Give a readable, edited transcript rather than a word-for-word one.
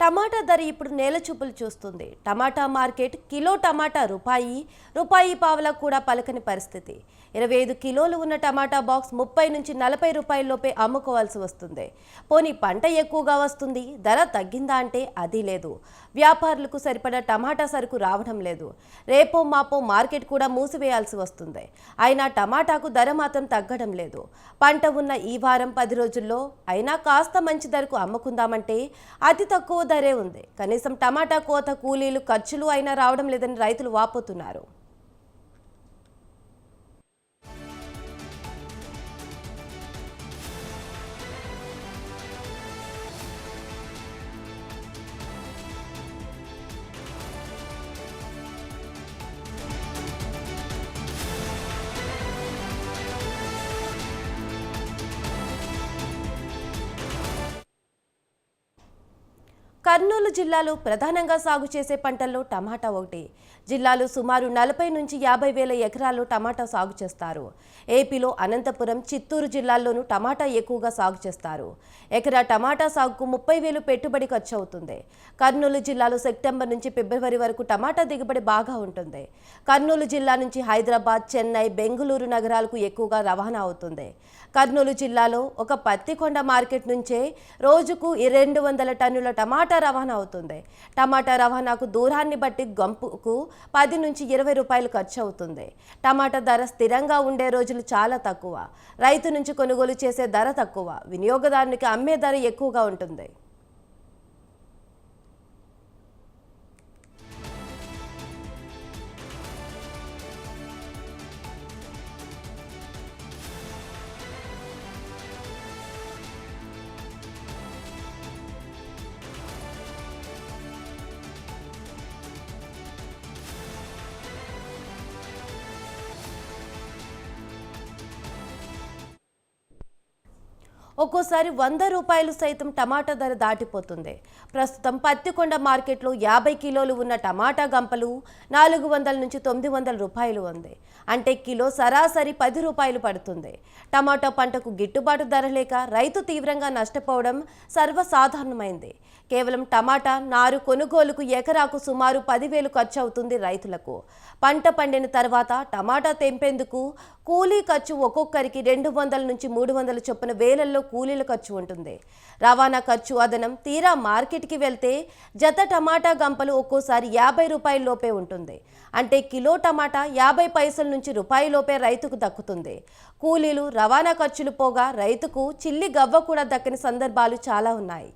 టమాటా ధర ఇప్పుడు నేల చూపులు చూస్తుంది. టమాటా మార్కెట్ కిలో టమాటా రూపాయి పావలా కూడా పలకని పరిస్థితి. 25 కిలోలు ఉన్న టమాటా బాక్స్ 30 నుంచి 40 రూపాయల్లోపే అమ్ముకోవాల్సి వస్తుంది. పోనీ పంట ఎక్కువగా వస్తుంది, ధర తగ్గిందా అంటే అది లేదు. వ్యాపారులకు సరిపడా టమాటా సరుకు రావడం లేదు. రేపో మాపో మార్కెట్ కూడా మూసివేయాల్సి వస్తుంది. అయినా టమాటాకు ధర మాత్రం తగ్గడం లేదు. పంట ఉన్న ఈ వారం 10 రోజుల్లో అయినా కాస్త మంచి ధరకు అమ్ముకుందామంటే అతి తక్కువ ధరే ఉంది. కనీసం టమాటా కోత కూలీలు ఖర్చులు అయినా రావడం లేదని రైతులు వాపోతున్నారు. కర్నూలు జిల్లాలో ప్రధానంగా సాగు చేసే పంటల్లో టమాటా ఒకటి. జిల్లాలో సుమారు 40 నుంచి 50 వేల ఎకరాల్లో టమాటా సాగు చేస్తారు. ఏపీలో అనంతపురం, చిత్తూరు జిల్లాల్లోనూ టమాటా ఎక్కువగా సాగు చేస్తారు. ఎకరా టమాటా సాగుకు 30,000 పెట్టుబడి ఖర్చు అవుతుంది. కర్నూలు జిల్లాలో సెప్టెంబర్ నుంచి ఫిబ్రవరి వరకు టమాటా దిగుబడి బాగా ఉంటుంది. కర్నూలు జిల్లా నుంచి హైదరాబాద్, చెన్నై, బెంగళూరు నగరాలకు ఎక్కువగా రవాణా అవుతుంది. కర్నూలు జిల్లాలో ఒక పత్తికొండ మార్కెట్ నుంచే రోజుకు 200 టన్నుల టమాటా రవాణా అవుతుంది. టమాటా రవాణాకు దూరాన్ని బట్టి గంపుకు 10 నుంచి 20 రూపాయలు ఖర్చు అవుతుంది. టమాటా ధర స్థిరంగా ఉండే రోజులు చాలా తక్కువ. రైతు నుంచి కొనుగోలు చేసే ధర తక్కువ, వినియోగదారునికి అమ్మే ధర ఎక్కువగా ఉంటుంది. ఒక్కోసారి 100 రూపాయలు సైతం టమాటా ధర దాటిపోతుంది. ప్రస్తుతం పత్తికొండ మార్కెట్లో 50 కిలోలు ఉన్న టమాటా గంపలు 400 నుంచి 900 రూపాయలు ఉంది. అంటే కిలో సరాసరి 10 రూపాయలు పడుతుంది. టమాటా పంటకు గిట్టుబాటు ధర లేక రైతు తీవ్రంగా నష్టపోవడం సర్వసాధారణమైంది. కేవలం టమాటా నారు కొనుగోలుకు ఎకరాకు సుమారు 10,000 ఖర్చు అవుతుంది రైతులకు. పంట పండిన తర్వాత టమాటా తెంపేందుకు కూలీ ఖర్చు ఒక్కొక్కరికి 200 నుంచి 300 చొప్పున వేలల్లో కూలీల ఖర్చు ఉంటుంది. రవాణా ఖర్చు అదనం. తీరా మార్కెట్కి వెళ్తే జత టమాటా గంపలు ఒక్కోసారి 50 రూపాయల లోపే ఉంటుంది. అంటే కిలో టమాటా 50 పైసల నుంచి రూపాయి లోపే రైతుకు దక్కుతుంది. కూలీలు, రవాణా ఖర్చులు పోగా రైతుకు చిల్లి గవ్వ కూడా దక్కని సందర్భాలు చాలా ఉన్నాయి.